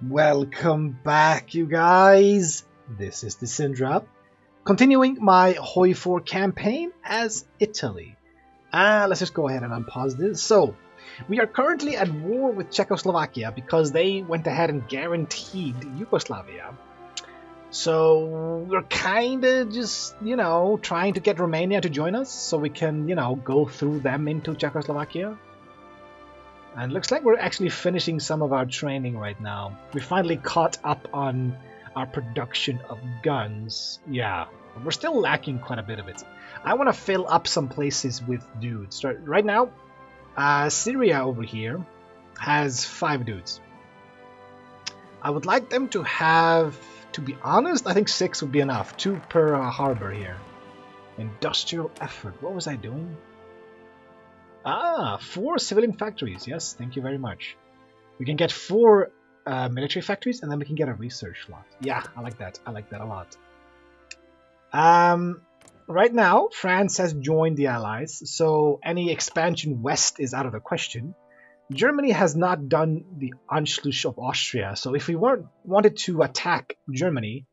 Welcome back, you guys. This is the Syndra, continuing my HOI4 campaign as Italy. Let's just go ahead and unpause this. So, we are currently at war with Czechoslovakia because they went ahead and guaranteed Yugoslavia. So, we're kinda just, trying to get Romania to join us so we can, go through them into Czechoslovakia. And looks like we're actually finishing some of our training right now. We finally caught up on our production of guns. Yeah, but we're still lacking quite a bit of it. I want to fill up some places with dudes. Right now, Syria over here has 5 dudes. I would like them to have, to be honest, I think 6 would be enough. 2 per harbor here. Industrial effort. What was I doing? 4 civilian factories. Yes, thank you very much. We can get 4 military factories, and then we can get a research slot. Yeah, I like that. I like that a lot. Right now, France has joined the Allies, so any expansion west is out of the question. Germany has not done the Anschluss of Austria, so if we wanted to attack Germany,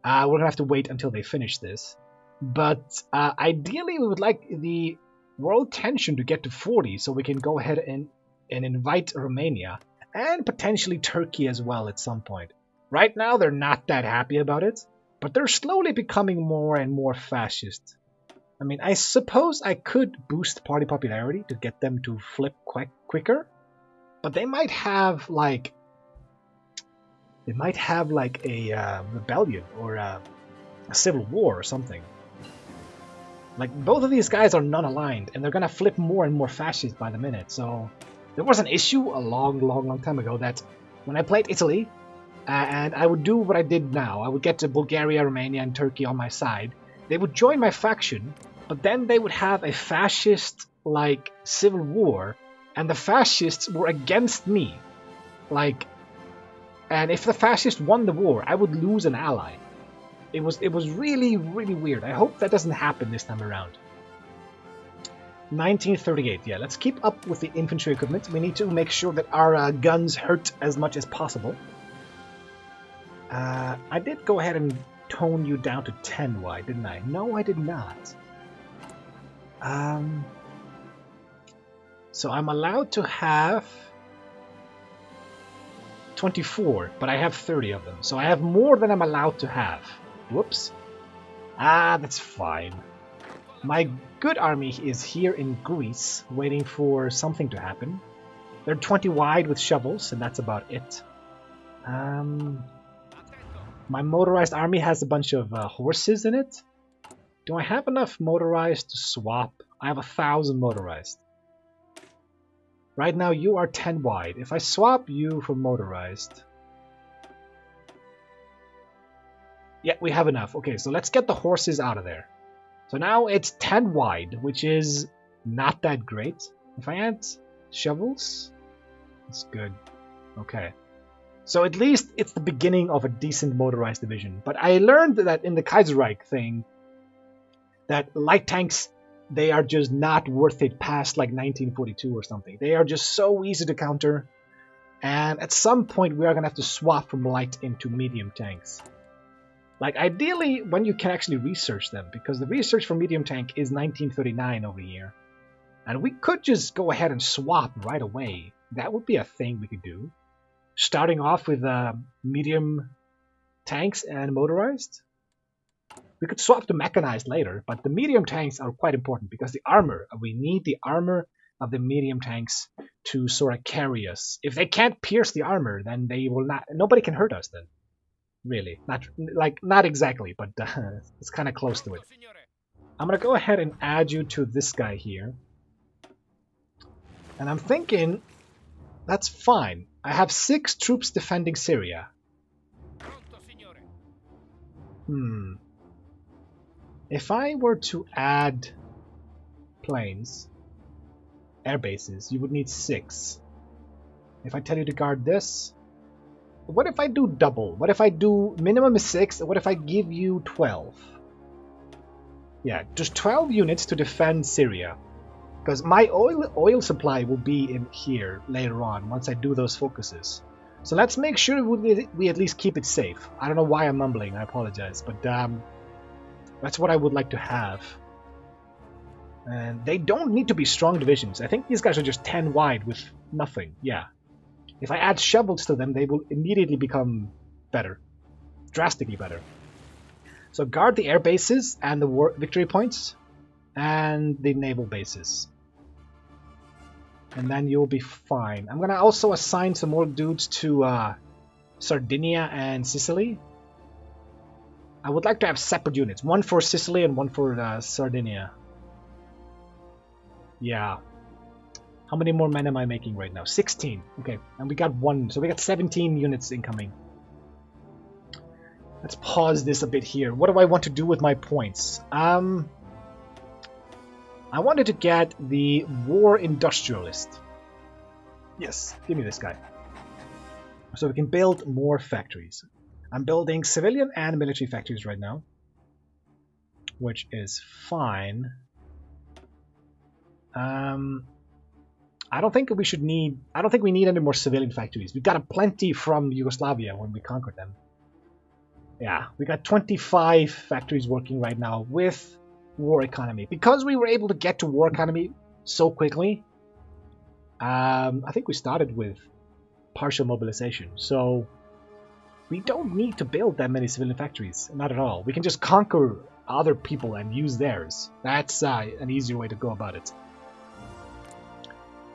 we're going to have to wait until they finish this. But ideally, we would like the world tension to get to 40 so we can go ahead and invite Romania and potentially Turkey as well at some point. Right now they're not that happy about it, but they're slowly becoming more and more fascist. I mean, I suppose I could boost party popularity to get them to flip quicker, but they might have like a rebellion or a civil war or something. Like, both of these guys are non-aligned, and they're gonna flip more and more fascist by the minute, so... There was an issue a long time ago that when I played Italy, and I would do what I did now, I would get to Bulgaria, Romania, and Turkey on my side, they would join my faction, but then they would have a fascist, civil war, and the fascists were against me. And if the fascists won the war, I would lose an ally. It was really weird. I hope that doesn't happen this time around. 1938. Yeah, let's keep up with the infantry equipment. We need to make sure that our guns hurt as much as possible. I did go ahead and tone you down to 10 wide, didn't I? No, I did not. So I'm allowed to have 24, but I have 30 of them. So I have more than I'm allowed to have. Whoops. That's fine. My good army is here in Greece, waiting for something to happen. They're 20 wide with shovels, and that's about it. My motorized army has a bunch of horses in it. Do I have enough motorized to swap? I have 1,000 motorized. Right now, you are 10 wide. If I swap you for motorized... Yeah, we have enough. Okay, so let's get the horses out of there. So now it's 10 wide, which is not that great. If I add shovels, that's good. Okay. So at least it's the beginning of a decent motorized division. But I learned that in the Kaiserreich thing, that light tanks, they are just not worth it past like 1942 or something. They are just so easy to counter. And at some point, we are going to have to swap from light into medium tanks. Like, ideally, when you can actually research them, because the research for medium tank is 1939 over here. And we could just go ahead and swap right away. That would be a thing we could do. Starting off with medium tanks and motorized. We could swap to mechanized later, but the medium tanks are quite important because the armor, we need the armor of the medium tanks to sort of carry us. If they can't pierce the armor, then they will not, nobody can hurt us then. Really, not exactly, but it's kind of close to it. I'm gonna go ahead and add you to this guy here, and I'm thinking that's fine. I have 6 troops defending Syria. If I were to add planes, air bases, you would need 6. If I tell you to guard this. What if I do double? What if I do minimum is 6? What if I give you 12? Yeah, just 12 units to defend Syria. Because my oil supply will be in here later on once I do those focuses. So let's make sure we at least keep it safe. I don't know why I'm mumbling, I apologize, but that's what I would like to have. And they don't need to be strong divisions. I think these guys are just 10 wide with nothing, yeah. If I add shovels to them, they will immediately become better. Drastically better. So guard the air bases and the victory points and the naval bases. And then you'll be fine. I'm going to also assign some more dudes to Sardinia and Sicily. I would like to have separate units. One for Sicily and one for Sardinia. Yeah. How many more men am I making right now? 16. Okay, and we got 1. So we got 17 units incoming. Let's pause this a bit here. What do I want to do with my points? I wanted to get the War Industrialist. Yes, give me this guy. So we can build more factories. I'm building civilian and military factories right now, which is fine. I don't think we need any more civilian factories. We got plenty from Yugoslavia when we conquered them. Yeah, we got 25 factories working right now with war economy. Because we were able to get to war economy so quickly, I think we started with partial mobilization. So we don't need to build that many civilian factories. Not at all. We can just conquer other people and use theirs. That's an easier way to go about it.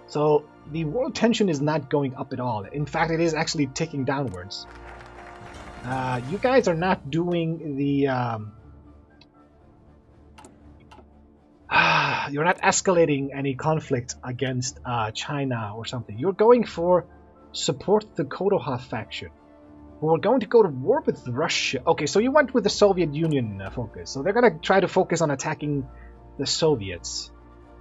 So the world tension is not going up at all. In fact, it is actually ticking downwards. You guys are not doing the... you're not escalating any conflict against China or something. You're going for support the Kodoha faction. We're going to go to war with Russia. Okay, so you went with the Soviet Union focus. So they're going to try to focus on attacking the Soviets.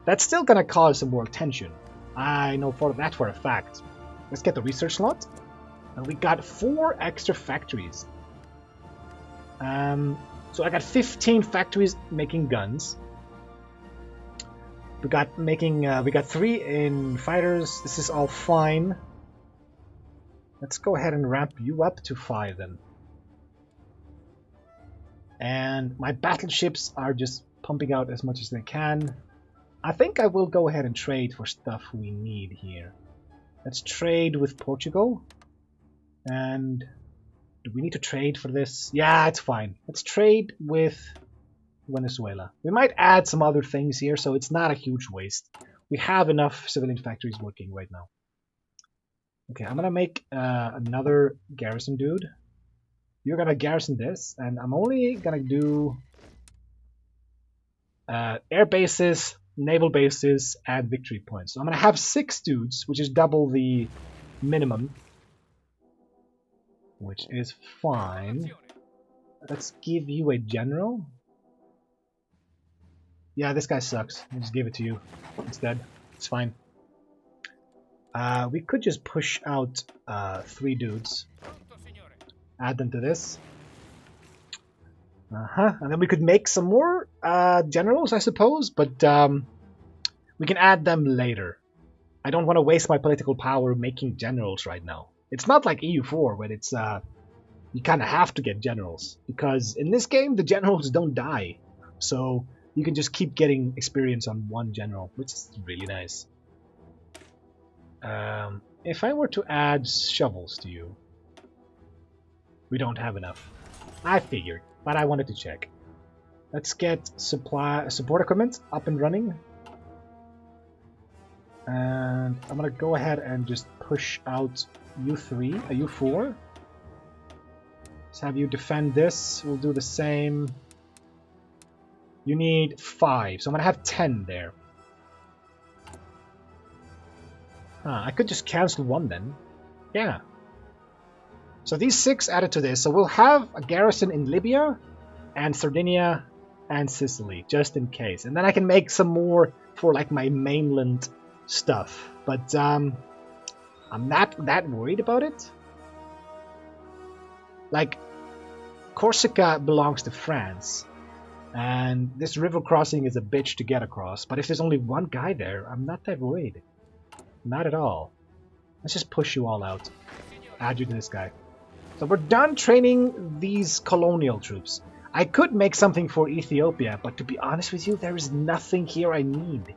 That's still going to cause some world tension. I know that for a fact. Let's get the research slot. And we got 4 extra factories. So I got 15 factories making guns. We got 3 in fighters. This is all fine. Let's go ahead and ramp you up to 5 then. And my battleships are just pumping out as much as they can. I think I will go ahead and trade for stuff we need here. Let's trade with Portugal. And do we need to trade for this? Yeah, it's fine. Let's trade with Venezuela. We might add some other things here, so it's not a huge waste. We have enough civilian factories working right now. Okay, I'm gonna make another garrison dude. You're gonna garrison this, and I'm only gonna do air bases, naval bases, and victory points. So I'm gonna have 6 dudes, which is double the minimum, which is fine. Let's give you a general. Yeah, this guy sucks. I'll just give it to you instead. It's fine. We could just push out 3 dudes. Add them to this. And then we could make some more generals, I suppose, but we can add them later. I don't want to waste my political power making generals right now. It's not like EU4 where it's you kind of have to get generals, because in this game the generals don't die. So you can just keep getting experience on one general, which is really nice. If I were to add shovels to you, we don't have enough. I figured, but I wanted to check. Let's get support equipment up and running. And I'm gonna go ahead and just push out U3, U4. Let's have you defend this. We'll do the same. You need 5, so I'm gonna have 10 there. I could just cancel 1 then. Yeah. So these 6 added to this, so we'll have a garrison in Libya and Sardinia and Sicily, just in case. And then I can make some more for like my mainland stuff. But I'm not that worried about it. Like, Corsica belongs to France. And this river crossing is a bitch to get across. But if there's only 1 guy there, I'm not that worried. Not at all. Let's just push you all out. add you to this guy. So we're done training these colonial troops. I could make something for Ethiopia, but to be honest with you, there is nothing here I need.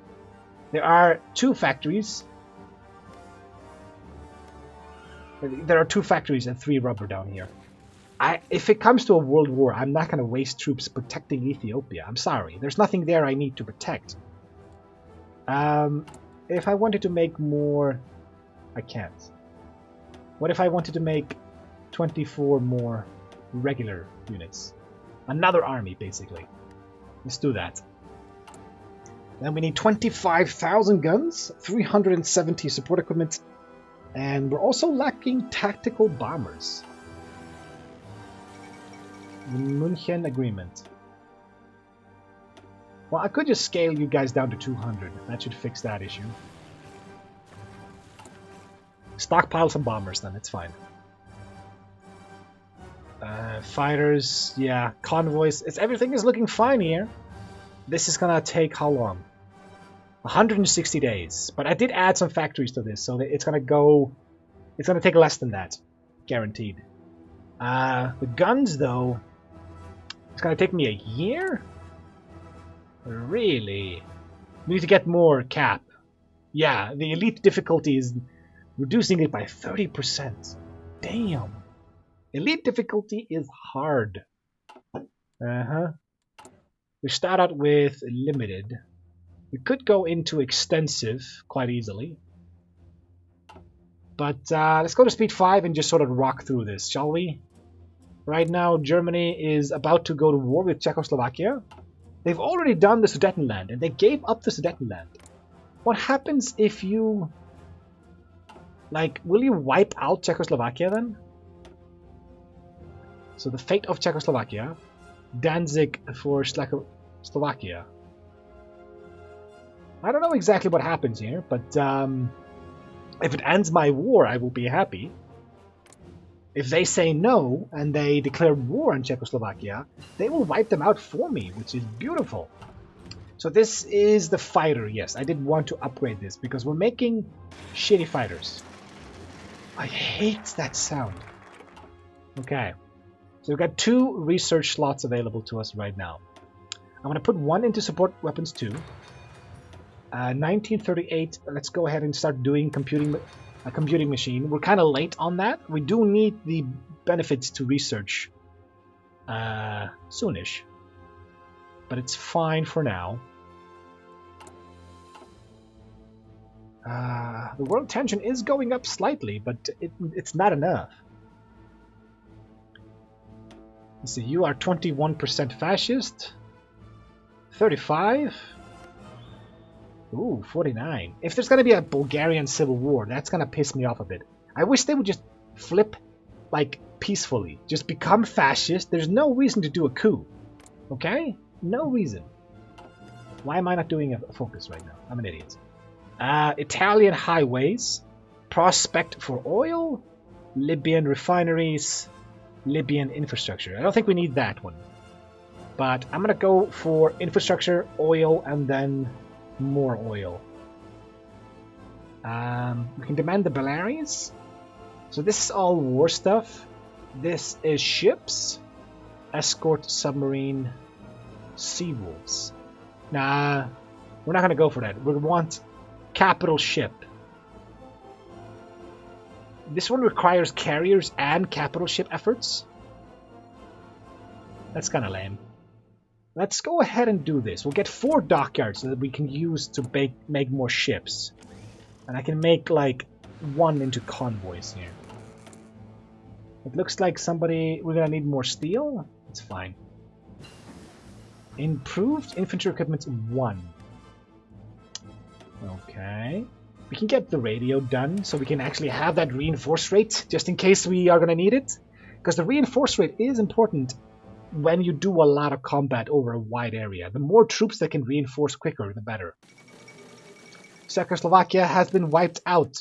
There are 2 factories. There are 2 factories and 3 rubber down here. If it comes to a world war, I'm not going to waste troops protecting Ethiopia. I'm sorry. There's nothing there I need to protect. If I wanted to make more... I can't. What if I wanted to make 24 more regular units? Another army, basically. Let's do that. Then we need 25,000 guns, 370 support equipment, and we're also lacking tactical bombers. The München Agreement. Well, I could just scale you guys down to 200. That should fix that issue. Stockpile some bombers then, it's fine. Fighters, yeah, convoys. Everything is looking fine here. This is gonna take how long? 160 days. But I did add some factories to this, so it's gonna go... It's gonna take less than that. Guaranteed. The guns, though... It's gonna take me a year? Really? We need to get more cap. Yeah, the elite difficulty is reducing it by 30%. Damn. Elite difficulty is hard. We start out with limited. We could go into extensive quite easily. But let's go to speed 5 and just sort of rock through this, shall we? Right now, Germany is about to go to war with Czechoslovakia. They've already done the Sudetenland, and they gave up the Sudetenland. What happens if you... Like, will you wipe out Czechoslovakia then? So the fate of Czechoslovakia. Danzig for Slovakia. I don't know exactly what happens here, but if it ends my war, I will be happy. If they say no, and they declare war on Czechoslovakia, they will wipe them out for me, which is beautiful. So this is the fighter, yes. I did want to upgrade this, because we're making shitty fighters. I hate that sound. Okay. So we've got 2 research slots available to us right now. I'm going to put 1 into support weapons 2. 1938, let's go ahead and start doing a computing machine. We're kind of late on that. We do need the benefits to research soonish. But it's fine for now. The world tension is going up slightly, but it's not enough. Let's see, you are 21% fascist. 35. Ooh, 49. If there's going to be a Bulgarian civil war, that's going to piss me off a bit. I wish they would just flip, like, peacefully. Just become fascist. There's no reason to do a coup. Okay? No reason. Why am I not doing a focus right now? I'm an idiot. Italian highways. Prospect for oil. Libyan refineries. Libyan infrastructure. I don't think we need that one. But I'm going to go for infrastructure, oil, and then... more oil. We can demand the Baleares. So this is all war stuff. This is ships. Escort submarine. Sea wolves. Nah, we're not going to go for that. We want capital ship. This one requires carriers and capital ship efforts. That's kind of lame. Let's go ahead and do this. We'll get 4 dockyards so that we can use to make more ships. And I can make, like, 1 into convoys here. It looks like we're gonna need more steel. It's fine. Improved infantry equipment 1. Okay. We can get the radio done so we can actually have that reinforce rate just in case we are gonna need it. Because the reinforce rate is important when you do a lot of combat over a wide area. The more troops that can reinforce quicker, the better. Czechoslovakia has been wiped out.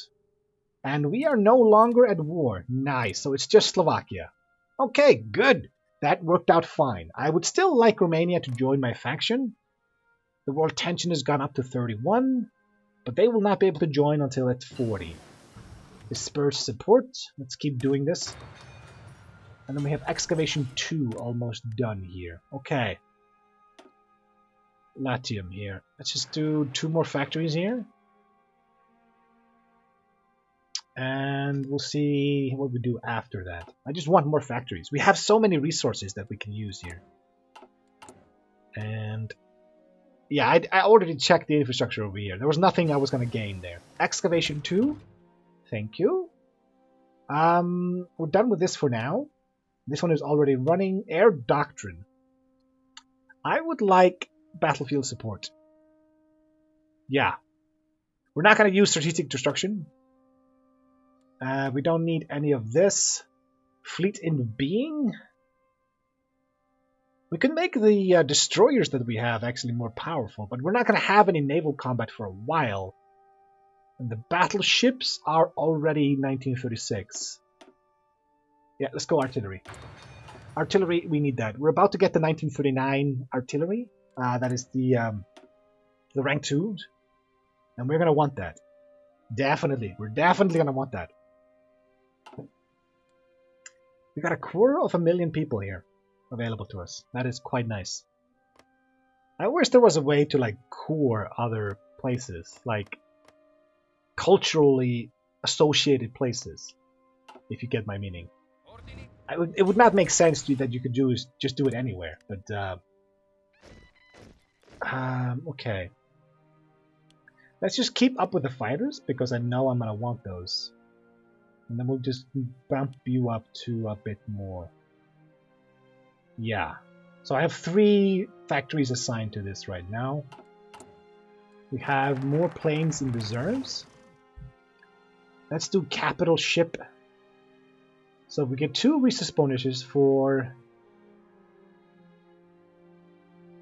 And we are no longer at war. Nice, so it's just Slovakia. Okay, good. That worked out fine. I would still like Romania to join my faction. The world tension has gone up to 31, but they will not be able to join until it's 40. Disperse support. Let's keep doing this. And then we have excavation 2 almost done here. Okay. Latium here. Let's just do 2 more factories here. And we'll see what we do after that. I just want more factories. We have so many resources that we can use here. And yeah, I already checked the infrastructure over here. There was nothing I was going to gain there. Excavation 2. Thank you. We're done with this for now. This one is already running. Air Doctrine. I would like battlefield support. Yeah. We're not going to use strategic destruction. We don't need any of this. Fleet in being. We can make the destroyers that we have actually more powerful, but we're not going to have any naval combat for a while. And the battleships are already 1936. Yeah, let's go artillery. Artillery, we need that. We're about to get the 1939 artillery. That is the rank 2. And we're going to want that. Definitely. We're definitely going to want that. We got 250,000 people here available to us. That is quite nice. I wish there was a way to like core other places, like culturally associated places, if you get my meaning. It would not make sense to that you could just do it anywhere, but okay. Let's just keep up with the fighters because I know I'm gonna want those. And then we'll just bump you up to a bit more. Yeah. So I have 3 factories assigned to this right now. We have more planes in reserves. Let's do capital ship. So we get 2 resource bonuses for...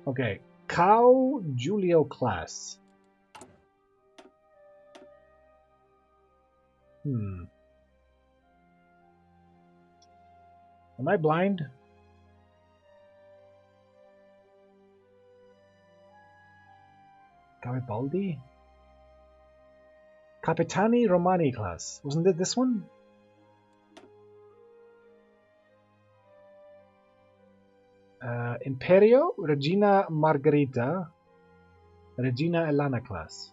Okay. Cow Julio class. Am I blind? Garibaldi? Capitani Romani class. Wasn't it this one? Imperio Regina Margherita Regina Elana class.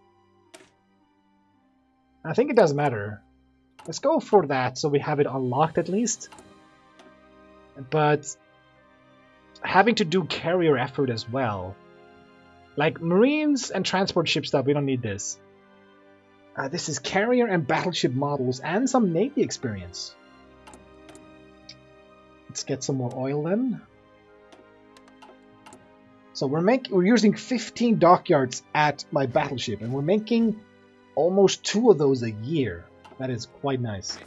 I think it does matter. Let's go for that so we have it unlocked at least. But having to do carrier effort as well. Like Marines and transport ship stuff, we don't need this. This is carrier and battleship models and some Navy experience. Let's get some more oil then. So we're using 15 dockyards at my battleship, and we're making almost 2 of those a year. That is quite nice.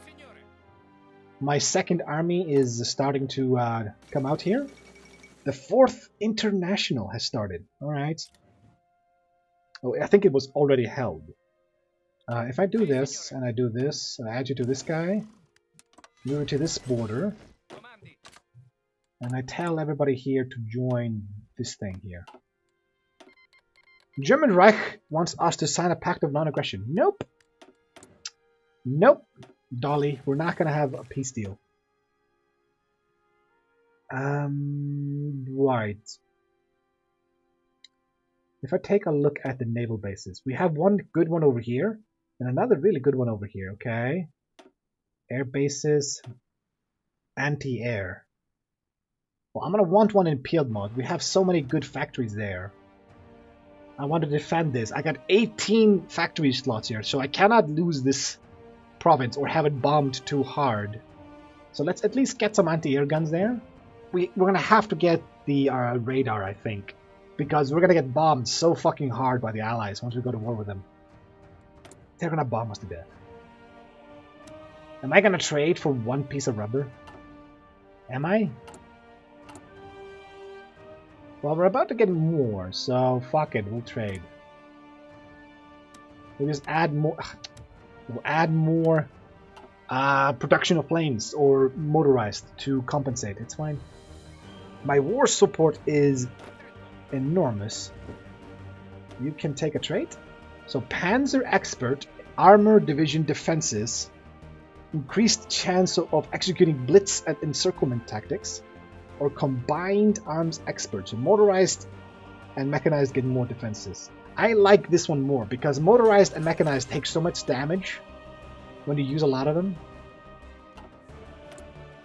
My second army is starting to come out here. The 4th International has started. All right. Oh, I think it was already held. If I do this, and I do this, I add you to this guy, move to this border, and I tell everybody here to join this thing here. German Reich wants us to sign a pact of non-aggression. Nope. Nope. Dolly, we're not going to have a peace deal. Right. If I take a look at the naval bases, we have one good one over here, and another really good one over here, okay? Air bases, anti-air. Well, I'm going to want one in Piedmont. We have so many good factories there. I want to defend this. I got 18 factory slots here, so I cannot lose this province or have it bombed too hard. So let's at least get some anti-air guns there. We're going to have to get the radar, I think, because we're going to get bombed so fucking hard by the Allies once we go to war with them. They're going to bomb us to death. Am I going to trade for 1 piece of rubber? Am I? Well, we're about to get more, so fuck it, we'll trade. We'll just add more... We'll add more production of planes or motorized to compensate. It's fine. My war support is enormous. You can take a trade. So Panzer Expert, Armor Division Defenses. increased chance of executing blitz and encirclement tactics, or combined arms experts. So motorized and mechanized get more defenses. I like this one more because motorized and mechanized take so much damage when you use a lot of them.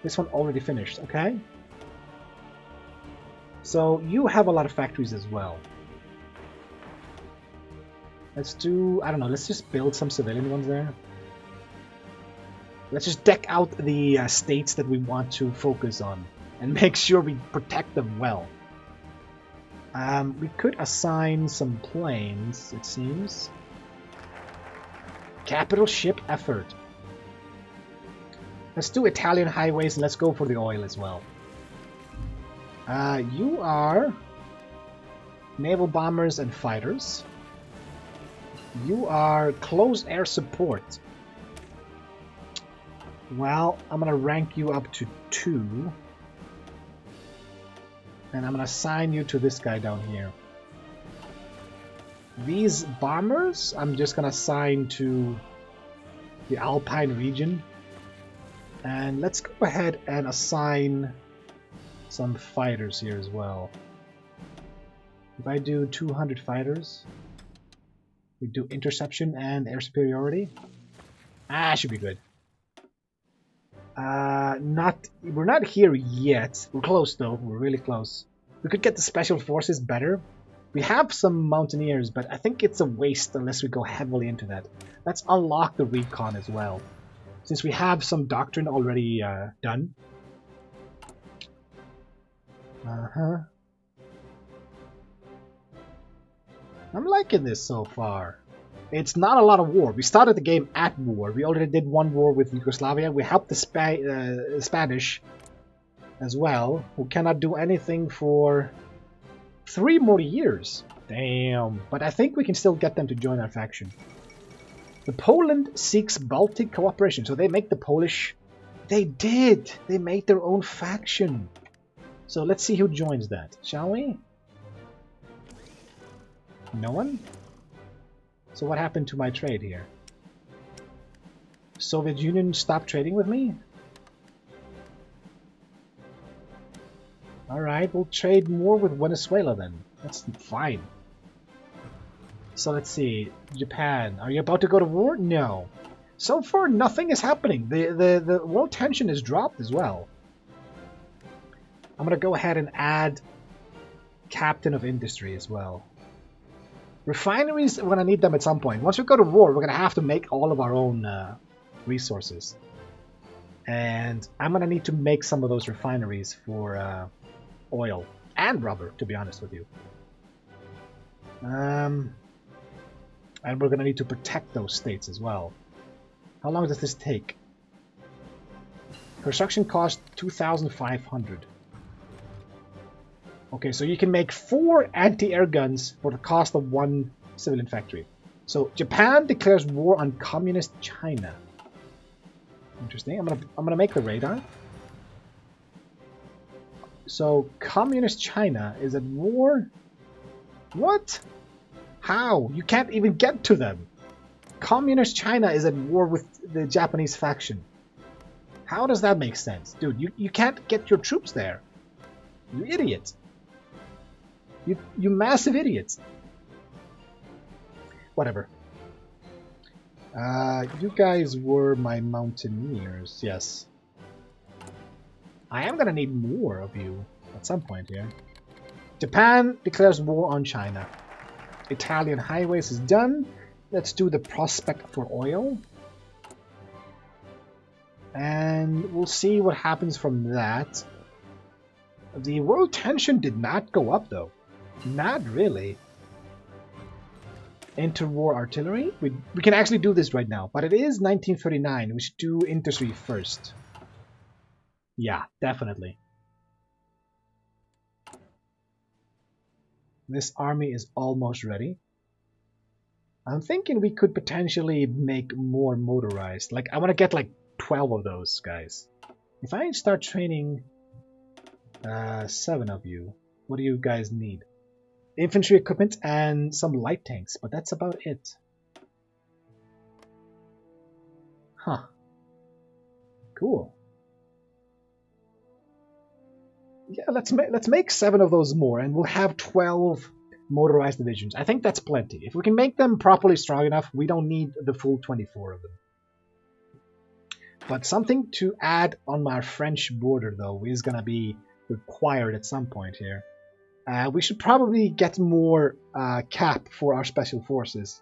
This one already finished, okay? So you have a lot of factories as well. Let's do, I don't know, let's just build some civilian ones there. Let's just deck out the states that we want to focus on and make sure we protect them well. We could assign some planes, it seems. Capital ship effort. Let's do Italian highways and let's go for the oil as well. You are naval bombers and fighters. You are close air support. Well, I'm going to rank you up to 2. And I'm going to assign you to this guy down here. These bombers, I'm just going to assign to the Alpine region. And let's go ahead and assign some fighters here as well. If I do 200 fighters, we do interception and air superiority. Should be good. We're not here yet. We're close though. We're really close. We could get the special forces better. We have some mountaineers, but I think it's a waste unless we go heavily into that. Let's unlock the recon as well, since we have some doctrine already done. I'm liking this so far. It's not a lot of war. We started the game at war. We already did one war with Yugoslavia. We helped the Spanish as well, who cannot do anything for 3 more years. Damn. But I think we can still get them to join our faction. The Poland seeks Baltic cooperation. So they make the Polish... They did! They made their own faction. So let's see who joins that, shall we? No one? So what happened to my trade here? Soviet Union stopped trading with me? Alright, we'll trade more with Venezuela then. That's fine. So let's see. Japan, are you about to go to war? No. So far, nothing is happening. The world tension is dropped as well. I'm going to go ahead and add Captain of Industry as well. Refineries, we're going to need them at some point. Once we go to war, we're going to have to make all of our own resources. And I'm going to need to make some of those refineries for oil and rubber, to be honest with you. And we're going to need to protect those states as well. How long does this take? Construction cost 2,500. Okay, so you can make 4 anti-air guns for the cost of 1 civilian factory. So Japan declares war on communist China. Interesting. I'm gonna make the radar. So communist China is at war. What? How? You can't even get to them. Communist China is at war with the Japanese faction. How does that make sense? Dude, you can't get your troops there. You idiot. You massive idiots. Whatever. You guys were my mountaineers, yes. I am gonna need more of you at some point here. Japan declares war on China. Italian highways is done. Let's do the prospect for oil. And we'll see what happens from that. The world tension did not go up though. Not really. Interwar artillery? We can actually do this right now, but it is 1939. We should do industry first. Yeah, definitely. This army is almost ready. I'm thinking we could potentially make more motorized. Like, I want to get like 12 of those guys. If I start training 7 of you, what do you guys need? Infantry equipment and some light tanks, but that's about it. Huh. Cool. Yeah, let's make 7 of those more, and we'll have 12 motorized divisions. I think that's plenty. If we can make them properly strong enough, we don't need the full 24 of them. But something to add on our French border, though, is going to be required at some point here. We should probably get more cap for our special forces.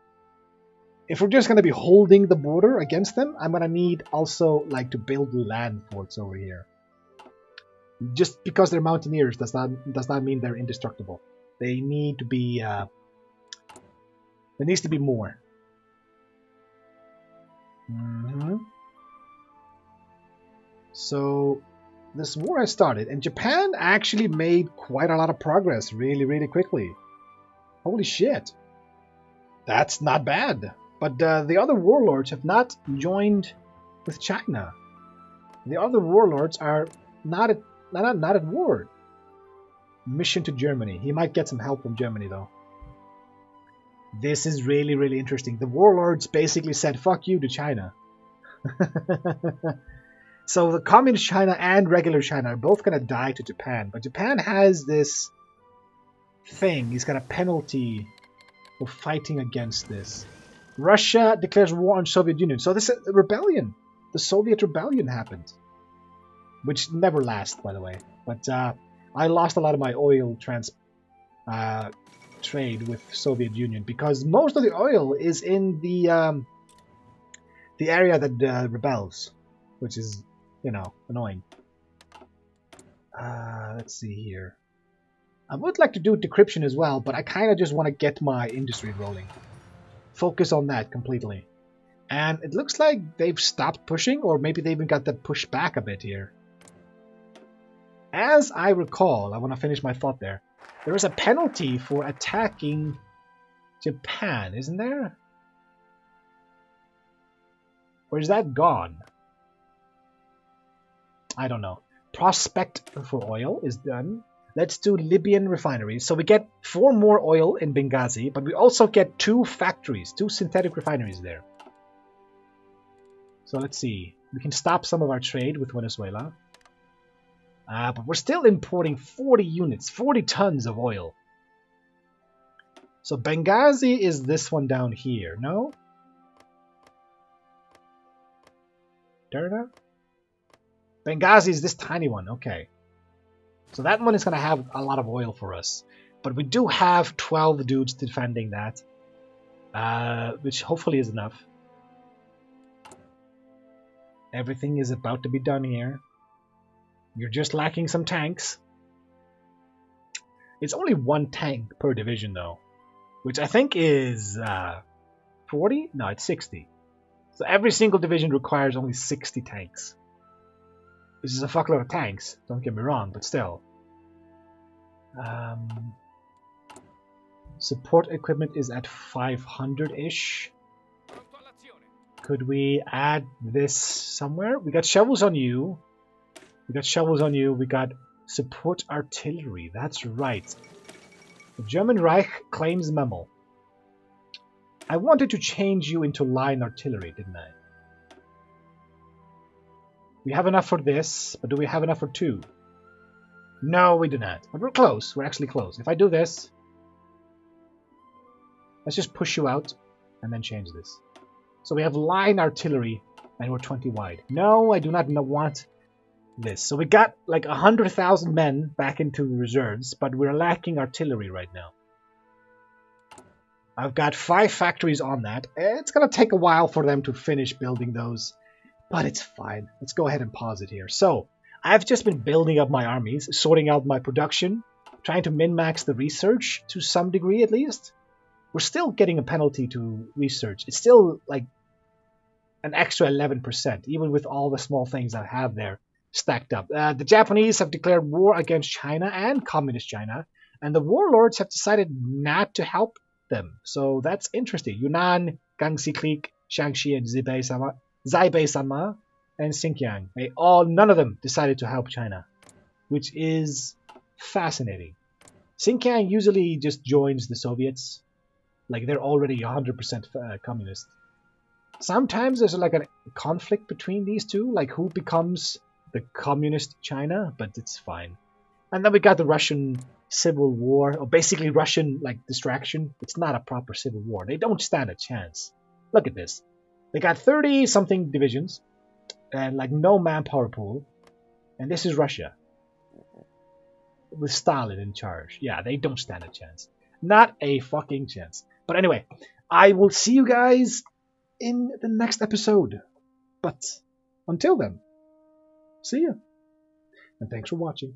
If we're just going to be holding the border against them, I'm going to need also like to build land forts over here. Just because they're mountaineers does not mean they're indestructible. They need to be. There needs to be more. So this war has started, and Japan actually made quite a lot of progress really, really quickly. Holy shit. That's not bad. But the other warlords have not joined with China. The other warlords are not at war. Mission to Germany. He might get some help from Germany, though. This is really, really interesting. The warlords basically said, fuck you to China. So the communist China and regular China are both going to die to Japan. But Japan has this thing. He's got a penalty for fighting against this. Russia declares war on Soviet Union. So this is a rebellion. The Soviet rebellion happened. Which never lasts, by the way. But I lost a lot of my oil trade with Soviet Union because most of the oil is in the area that rebels, which is, you know, annoying. Let's see here. I would like to do decryption as well, but I kind of just want to get my industry rolling. Focus on that completely. And it looks like they've stopped pushing, or maybe they even got that pushed back a bit here. As I recall, I want to finish my thought there. There is a penalty for attacking Japan, isn't there? Or is that gone? I don't know. Prospect for oil is done. Let's do Libyan refineries. So we get 4 more oil in Benghazi, but we also get 2 factories, 2 synthetic refineries there. So let's see. We can stop some of our trade with Venezuela. But we're still importing 40 units, 40 tons of oil. So Benghazi is this one down here, no? Derna? Benghazi is this tiny one, okay. So that one is going to have a lot of oil for us. But we do have 12 dudes defending that. Which hopefully is enough. Everything is about to be done here. You're just lacking some tanks. It's only 1 tank per division, though. Which I think is 40? No, it's 60. So every single division requires only 60 tanks. Which is a fuckload of tanks, don't get me wrong, but still. Support equipment is at 500-ish. Could we add this somewhere? We got shovels on you. We got shovels on you. We got support artillery. That's right. The German Reich claims memo. I wanted to change you into line artillery, didn't I? We have enough for this, but do we have enough for 2? No, we do not. But we're close. We're actually close. If I do this, let's just push you out and then change this. So we have line artillery and we're 20 wide. No, I do not want this. So we got like 100,000 men back into reserves, but we're lacking artillery right now. I've got 5 factories on that. It's going to take a while for them to finish building those. But it's fine. Let's go ahead and pause it here. So, I've just been building up my armies, sorting out my production, trying to min-max the research to some degree at least. We're still getting a penalty to research. It's still like an extra 11%, even with all the small things I have there stacked up. The Japanese have declared war against China and Communist China, and the warlords have decided not to help them. So that's interesting. Yunnan, Gangxi Clique, Shaanxi, and Zaibei-sama and Xinjiang. None of them decided to help China, which is fascinating. Xinjiang usually just joins the Soviets. Like, they're already 100% communist. Sometimes there's like a conflict between these two, like who becomes the communist China, but it's fine. And then we got the Russian Civil War, or basically Russian like distraction. It's not a proper civil war. They don't stand a chance. Look at this. They got 30 something divisions and like no manpower pool. And this is Russia with Stalin in charge. Yeah, they don't stand a chance. Not a fucking chance. But anyway, I will see you guys in the next episode. But until then, see ya. And thanks for watching.